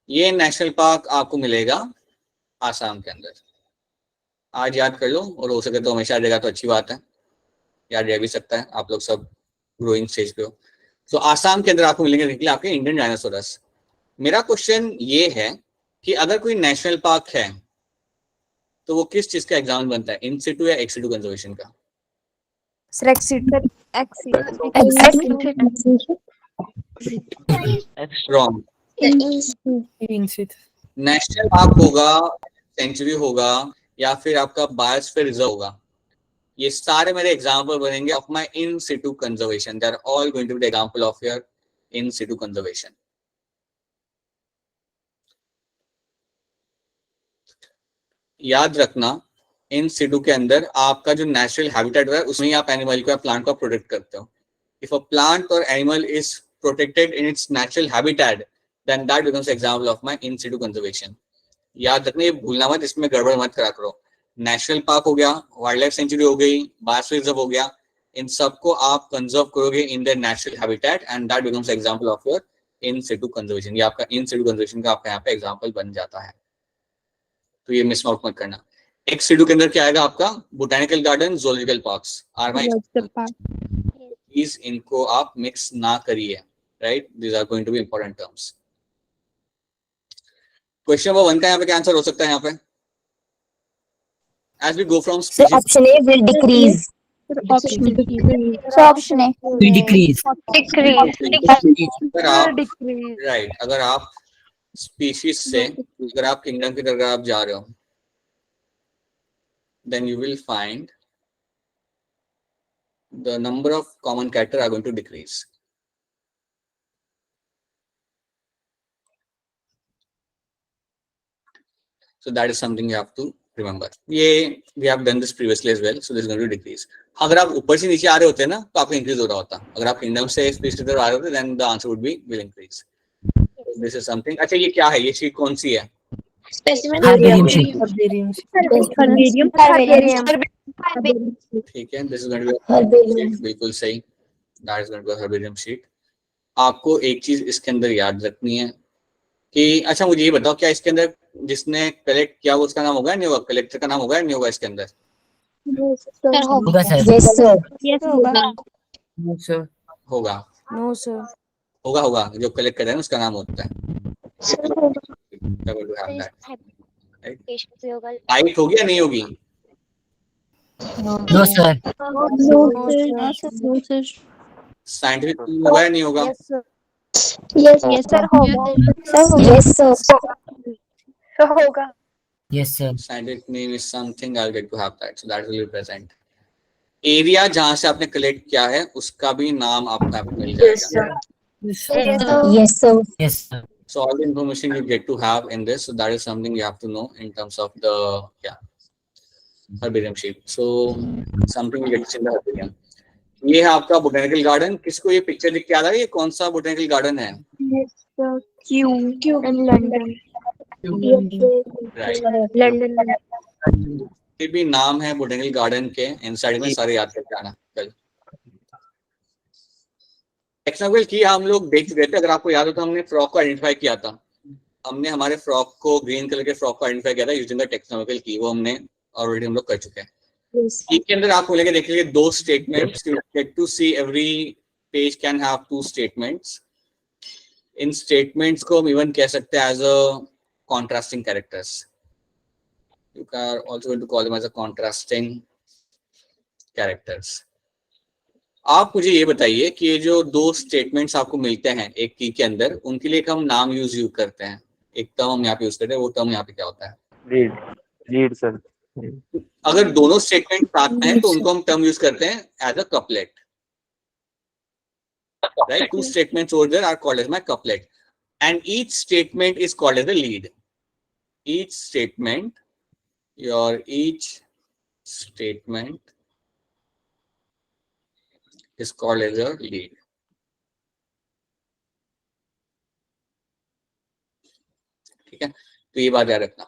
ये नेशनल पार्क आपको मिलेगा आसाम के अंदर। आज याद कर लो, और हो सके तो हमेशा रहेगा तो अच्छी बात है, याद रह भी सकता है, आप लोग सब ग्रोइंग स्टेज पे हो। तो आसाम के अंदर आपको मिलेंगे देखिए आपके इंडियन डायनासोरस। मेरा क्वेश्चन ये है कि अगर कोई नेशनल पार्क है तो वो किस चीज का एग्जाम्पल बनता है, इन सिटू या एक्स सिटू कंजर्वेशन का? रॉन्ग। नेशनल पार्क होगा, सेंचुरी होगा, या फिर आपका बायोस्फीयर रिजर्व होगा। ये सारे मेरे एग्जाम्पल बनेंगे of my in situ conservation. They are all going to be the example of your in situ conservation. याद रखना, इन सिटू के अंदर आपका जो नेचुरल हैबिटेट है उसमें ही आप एनिमल को या प्लांट को प्रोटेक्ट करते हो। इफ अ प्लांट और animal is protected in its natural habitat, then that becomes example of my in situ conservation. याद रखना, ये भूलना मत, इसमें गड़बड़ मत करा करो। नेशनल पार्क हो गया, वाइल्ड लाइफ सेंचुरी हो गई, बायोस्फीयर रिजर्व हो गया, इन सबको आप कंजर्व करोगे in their natural habitat and that becomes example of your in situ conservation. ये आपका इन सिटू कंजर्वेशन का आपका यहाँ पे एग्जांपल बन जाता है। तो ये मिस आउट मत करना। एक सिटू के अंदर क्या आएगा आपका? Botanical garden, zoological parks are my, please इनको आप मिक्स ना करिए, right? These are going to be important terms. Question number 1 का यहाँ पे क्या आंसर हो सकता है? यहाँ पे as we go from So option A will decrease. Option A Will decrease. अगर आप राइट, अगर आप स्पीशीज से अगर आप किंगडम की तरफ आप जा रहे हो, then you will find the number of common character are going to decrease. So that is something you have to remember. ये we have done this previously as well, so this is going to decrease. अगर आप ऊपर से नीचे आ रहे होते ना तो आपको इंक्रीज हो रहा होता। अगर आप किंगडम से स्पीशीज की तरफ आ रहे होते then the answer would be will increase. This is something. अच्छा, ये क्या है? ये शीट कौन सी है? Herbarium sheet. ठीक है, this is going to be Herbarium. बिल्कुल सही। That is going to be a herbarium sheet. आपको एक चीज इसके अंदर याद रखनी है कि अच्छा मुझे ये बताओ, क्या इसके अंदर जिसने कलेक्ट किया वो उसका नाम होगा नहीं होगा? कलेक्टर का नाम होगा नहीं होगा इसके अंदर? होगा सर. Yes sir. होगा, नो सर. होगा होगा जो कलेक्ट कर रहा है ना उसका नाम होता है। हाइट होगी या नहीं होगी? No sir. साइंटिफिक होगा या नहीं होगा? Yes sir. होगा. Yes sir. Scientific name is something, I'll get to have that, so that will be present. Area जहां से आपने कलेक्ट किया है उसका भी नाम आपको मिल जाएगा। Yes sir. Yes sir. So all the information you get to have in this, so that is something you have to know in terms of the herbarium sheet. So something you get in the herbarium. ये है आपका botanical garden. किसको ये picture दिख के आ रहा है? ये कौन सा बोटेनिकल गार्डन है? लंदन. ये भी नाम है बोटेनिकल गार्डन के, इनसाइड में सारे याद करके आना कल। टेक्नोलॉजी की हम लोग देख चुके थे, अगर आपको याद हो तो हमने फ्रॉक को आइडेंटिफाई किया था। हमने हमारे फ्रॉक को, ग्रीन कलर के फ्रॉक को आइडेंटिफाई किया था यूजिंग द टेक्नोलॉजिकल की, वो हमने ऑलरेडी हम लोग कर चुके हैं। इसके अंदर आपको लेके देख लीजिए 2 statements. You get to see every page can have 2 statements. इन स्टेटमेंट्स को हम इवन कह सकते हैं as a contrasting characters. You are also going to call them as a contrasting characters. आप मुझे ये बताइए कि ये जो 2 स्टेटमेंट्स आपको मिलते हैं एक की के अंदर, उनके लिए हम नाम यूज करते हैं। एक टर्म हम यहाँ पे यूज करते हैं, वो टर्म यहाँ पे क्या होता है? Lead sir. अगर दोनों स्टेटमेंट साथ में हैं तो उनको हम टर्म यूज करते हैं as a couplet, right? 2 statements over there are called as my couplet, and each statement is called as a lead. Each statement is called as a lead. ठीक है, तो ये बात याद रखना।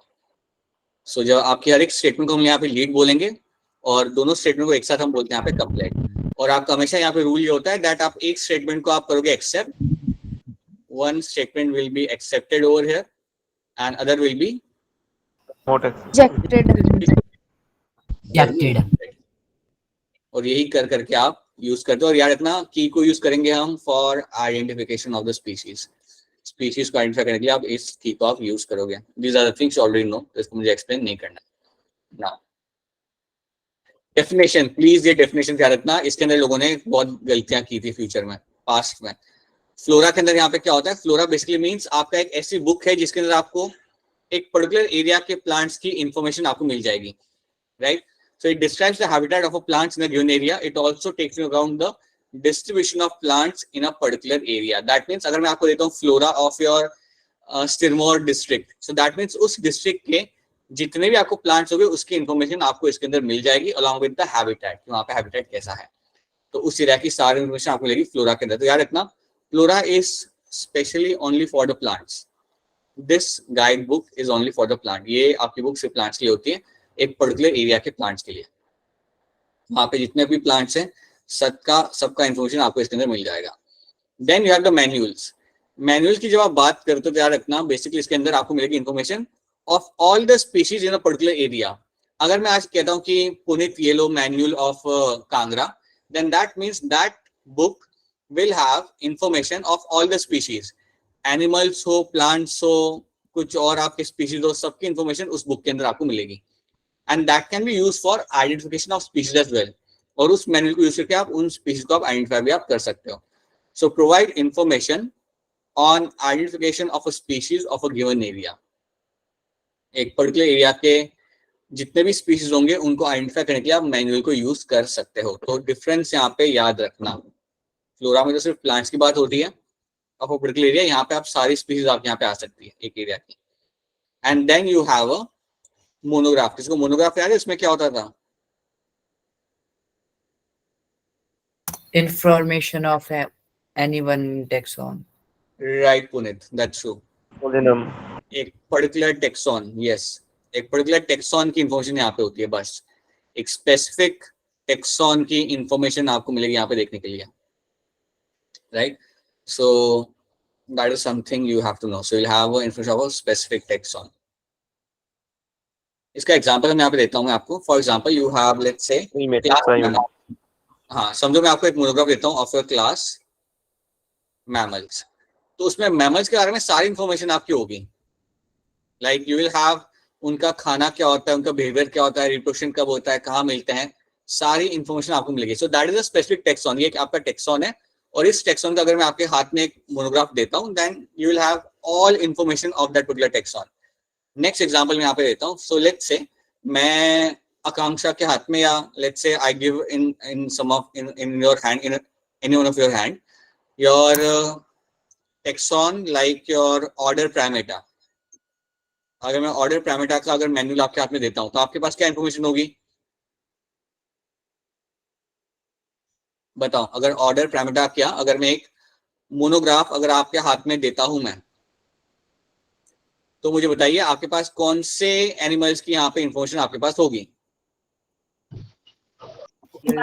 सो जब आपकी हर एक स्टेटमेंट को हम यहाँ पे लीड बोलेंगे और दोनों स्टेटमेंट को एक साथ हम बोलते हैं यहाँ पे कपलेट। और आपका हमेशा यहाँ पे रूल ये होता है दैट आप एक स्टेटमेंट को आप करोगे accept, one statement will be accepted over here and other will be Rejected. Rejected. और यही कर करके आप यूज करते हो। और याद रखना की को यूज करेंगे हम for identification of the species, species को आइडेंटिफाई करने के लिए आप इस की को आप यूज करोगे। These are the things you already know, तो इसको मुझे एक्सप्लेन नहीं करना। नाउ डेफिनेशन, प्लीज ये डेफिनेशन याद रखना, इसके अंदर लोगों ने बहुत गलतियां की थी फ्यूचर में, पास्ट में। फ्लोरा के अंदर यहाँ पे क्या होता है, फ्लोरा बेसिकली मींस आपका एक ऐसी बुक है जिसके अंदर आपको एक पर्टिकुलर एरिया के प्लांट्स की इंफॉर्मेशन आपको मिल जाएगी, right. So it describes the habitat of a plants in a given area. It also takes into account the distribution of plants in a particular area. That means अगर मैं आपको देता हूँ flora of your Stirmore district, so that means उस district के जितने भी आपको plants होंगे उसकी information आपको इसके अंदर मिल जाएगी along with the habitat, कि वहाँ पे habitat कैसा है। तो उस एरिया की सारी information आपको मिलेगी flora के अंदर। तो याद रखना flora is specially only for the plants. This guide book is only for the plant. ये आपकी बुक सिर्फ plants के लिए होती है, एक पर्टिकुलर एरिया के प्लांट्स के लिए। वहां पे जितने भी प्लांट्स हैं सबका इंफॉर्मेशन आपको इसके अंदर मिल जाएगा। Then you have the manuals. Manual की जब आप बात करते हो तो याद रखना बेसिकली इसके अंदर आपको मिलेगी information of all the species in a particular area. अगर मैं आज कहता हूँ कि पुनीत ये लो manual of Kangra, then that means that book will have information of all the species, animals हो, प्लांट्स हो, कुछ और आपके स्पीशीज हो, सबकी इंफॉर्मेशन उस बुक के अंदर आपको मिलेगी। And that can be used for identification of species as well. और उस मैनुअल को यूज करके आप उन स्पीशीज को आप आइडेंटिफाई भी आप कर सकते हो। So provide information on identification of a species of a given area. एक पर्टिकुलर एरिया के जितने भी स्पीशीज होंगे उनको आइडेंटिफाई करने के लिए आप मैनुअल को यूज कर सकते हो। तो डिफरेंस यहाँ पे याद रखना, फ्लोरा में तो सिर्फ प्लांट्स की बात होती है ऑफ अ पर्टिकुलर एरिया, यहाँ पे आप सारी स्पीशीज आप यहाँ पे आ सकती है एक एरिया की। And then you have a monograph. इसको मोनोग्राफ याद है, इसमें क्या होता था? Information of any one taxon. Right Puneet, that's true. एक पर्टिकुलर टेक्सॉन, यस, एक पर्टिकुलर टेक्सॉन की इंफॉर्मेशन यहाँ पे होती है, बस एक स्पेसिफिक टेक्सॉन की इंफॉर्मेशन आपको मिलेगी यहाँ पे देखने के लिए, right. So that is something you have to know. So you have information of a specific taxon. इसका एग्जांपल मैं यहाँ पे देता हूँ मैं आपको। For example you have let's say class, हाँ समझो मैं आपको एक मोनोग्राफ देता हूँ ऑफ योर क्लास मैमल्स। तो उसमें मैमल्स के बारे में सारी इंफॉर्मेशन आपकी होगी, लाइक यू विल हैव उनका खाना क्या होता है, उनका बिहेवियर क्या होता है, रिप्रोडक्शन कब होता है, कहाँ मिलते हैं, सारी इंफॉर्मेशन आपको मिलेगी। सो that is a specific tax on. ये आपका टेक्सॉन है और इस टेक्सॉन का अगर मैं आपके हाथ में एक मोनोग्राफ देता हूँ then you will have all information of that particular taxon. Next example मैं यहाँ पे देता हूँ। सो लेट्स से मैं आकांक्षा के हाथ में, या let's say I give in some of in your hand, in any one of your hand your taxon like your order primata. अगर मैं ऑर्डर प्राइमेटा का अगर मैनुअल आपके हाथ में देता हूँ तो आपके पास क्या इंफॉर्मेशन होगी बताओ। अगर ऑर्डर प्राइमेटा क्या, अगर मैं एक मोनोग्राफ अगर आपके हाथ में देता हूं मैं, तो मुझे बताइए आपके पास कौन से एनिमल्स की यहाँ पे इंफॉर्मेशन आपके पास होगी?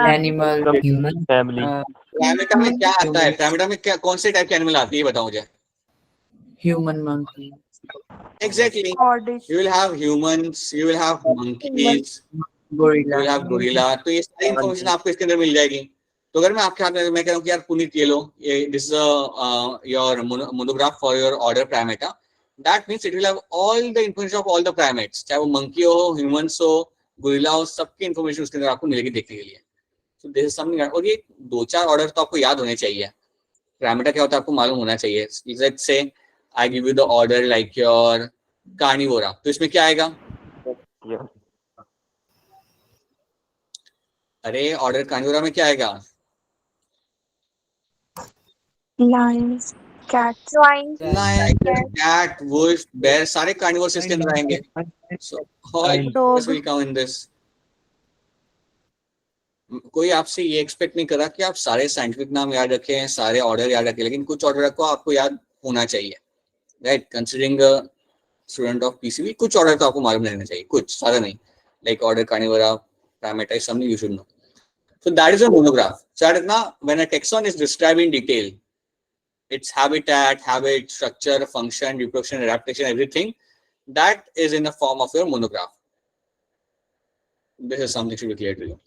Animal. Human. प्राइमेटा में क्या आता है? प्राइमेटा में क्या कौन से टाइप के एनिमल आती है बताओ मुझे। Human monkey. Exactly, you will have humans, you will have monkeys, Gorilla. You will have gorilla. तो ये सारी इंफॉर्मेशन आपको इसके अंदर मिल जाएगी। तो अगर मैं आपके हाथ में मैं कह रहा हूँ कि यार पुनीत ये लो, ये this is your monograph for your order Primata, that means it will have all the information of all the primates, चाहे वो मंकी हो, ह्यूमंस हो, गोरिल्ला हो, सबकी इंफॉर्मेशन उसके अंदर आपको मिलेगी देखने के लिए। So this is something. और ये 2-4 ऑर्डर तो आपको याद होने चाहिए। प्राइमेटा क्या होता है आपको मालूम होना चाहिए। Let's say I give you the order like your Carnivora, तो इसमें क्या आएगा? अरे ऑर्डर कार्निवोरा में क्या आएगा? Lions, cats, lion, cat, wolf, bear, सारे कार्निवोर्स इसके अंदर आएंगे। So all will come in this. कोई आपसे ये एक्सपेक्ट नहीं कर रहा कि आप सारे साइंटिफिक नाम याद रखें, सारे ऑर्डर याद रखें, लेकिन कुछ ऑर्डर को आपको याद होना चाहिए, right. Considering student of PCB, कुछ ऑर्डर तो आपको मालूम रहना चाहिए, कुछ सारा नहीं। Like order Carnivora, Primata, something you should know. So that is a monograph. So that now when a taxon is described in detail, its habitat, habit, structure, function, reproduction, adaptation, everything, that is in the form of your monograph. This is something should be clear to you.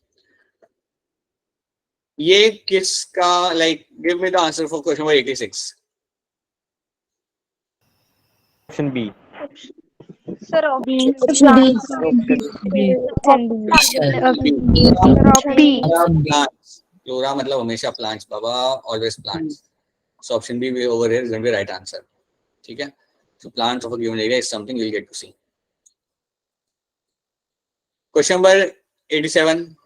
ये किसका, like, give me the answer for question number 86. Option B. Sir, Plants. Flora मतलब हमेशा plants, Baba, always plants. So option B over here is going to be right answer. ठीक है? So plants of a given area is something you'll get to see. Question number 87.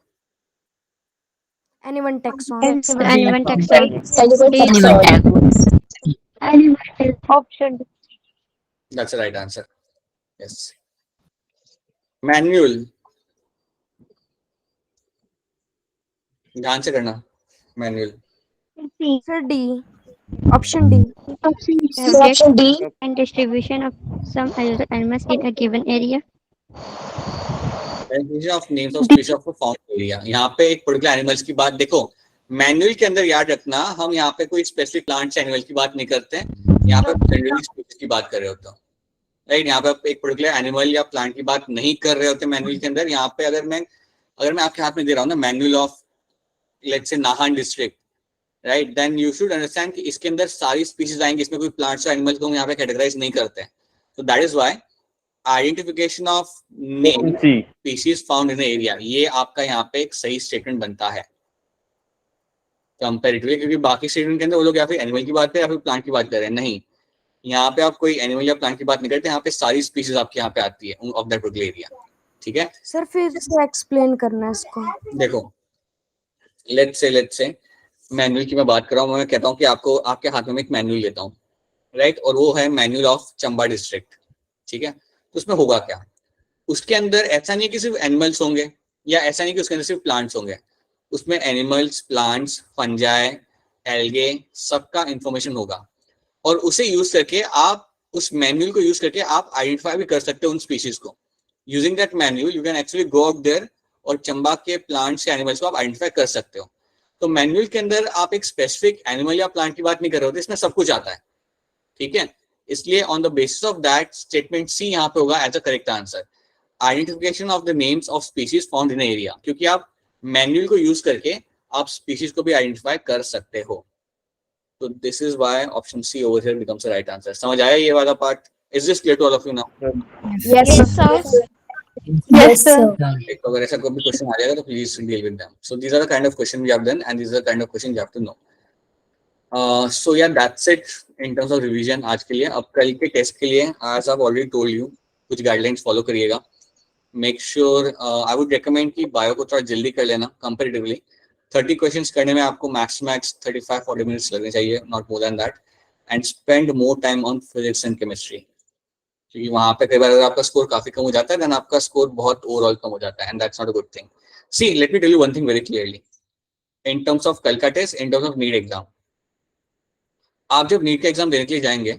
Anyone taxon. Anyone taxon. Option. That's the right answer. Yes. Manual. ध्यान से करना. Manual. Sir, D. Option D. Option D. And distribution of some animals in a given area. Definition of names of species of found area. यहाँ पे एक particular animals की बात देखो. Manual के अंदर याद रखना, हम यहाँ पे कोई स्पेसिफिक प्लांट्स एनिमल की बात नहीं करते हैं. यहाँ पे जनरली स्पीशीज की बात कर रहे होते हैं. राइट, यहाँ पे एक पर्टिकुलर एनिमल या प्लांट की बात नहीं कर रहे होते मैनुअल के अंदर. यहाँ पे अगर मैं आपके हाथ में दे रहा हूँ ना manual of let's say Nahan district, right, then you should understand कि इसके अंदर सारी स्पीशीज आएंगे, इसमें कोई प्लांट्स और एनिमल्स को हम यहाँ पे कैटेगराइज नहीं करते हैं. तो that is why identification of name species found in area, ये आपका यहाँ पे एक सही स्टेटमेंट बनता है कंपैरेटिवली, क्योंकि बाकी स्टेटमेंट के अंदर वो लोग या फिर एनिमल की बात करें या फिर प्लांट की बात कर रहे हैं. नहीं, यहाँ पे आप कोई एनिमल या प्लांट की बात नहीं करते, यहाँ पे सारी स्पीशीज आपके यहाँ पे आती है ऑफ दैट पर्टिकुलर एरिया. ठीक है सर, फिर से एक्सप्लेन करना है इसको. देखो, लेट्स से मैनुअल की मैं बात कर रहा हूँ. मैं कहता हूँ कि आपको आपके हाथ में एक मैनुअल लेता हूँ, राइट, और वो है मैनुअल ऑफ चंबा डिस्ट्रिक्ट. ठीक है, तो उसमें होगा क्या, उसके अंदर ऐसा नहीं है कि सिर्फ एनिमल्स होंगे या ऐसा नहीं कि उसके अंदर सिर्फ प्लांट्स होंगे. उसमें एनिमल्स, प्लांट्स, फंजाई, एल्गे, सबका इंफॉर्मेशन होगा. और उसे यूज करके आप उस मैनुअल को यूज करके आप आइडेंटिफाई भी कर सकते हो उन स्पीशीज को. Using that manual you can actually go out there और चंबा के प्लांट्स या एनिमल्स को आप आइडेंटिफाई कर सकते हो. तो मैनुअल के अंदर आप एक स्पेसिफिक एनिमल या प्लांट की बात नहीं कर रहे होते, इसमें सब कुछ आता है. ठीक है, इसलिए on the basis of that statement C यहाँ पे होगा as a correct answer. Identification of the names of species found in area, क्योंकि आप मैनुअल को यूज करके आप स्पीशीज को भी आइडेंटिफाई कर सकते हो. तो this is why option C over here becomes the right answer. समझ आया ये वाला part? Is this clear to all of you now? Yes, sir. Yes, sir. तो अगर ऐसा कोई भी क्वेश्चन आ जाएगा तो please deal with them. So these are the kind of question we have done and these are the kind of question you have to know. So yeah that's it in terms of revision आज के लिए. अब कल के test के लिए आज आप ऑलरेडी टोल्ड यू कुछ गाइडलाइंस फॉलो करिएगा. Make sure I would recommend कि बायो को थोड़ा जल्दी कर लेना. कंपैरेटिवली 30 क्वेश्चंस करने में आपको मैक्स 35-40 मिनट्स लगने चाहिए, not more than that. And spend more time on physics and chemistry, क्योंकि वहां पे कई बार अगर आपका स्कोर काफी कम हो जाता है देन आपका स्कोर बहुत ओवरऑल कम हो जाता है and that's not a good thing. See let me tell you one thing very clearly in terms of कल का test, in terms of NEET exam. आप जब नीट का एग्जाम देने के लिए जाएंगे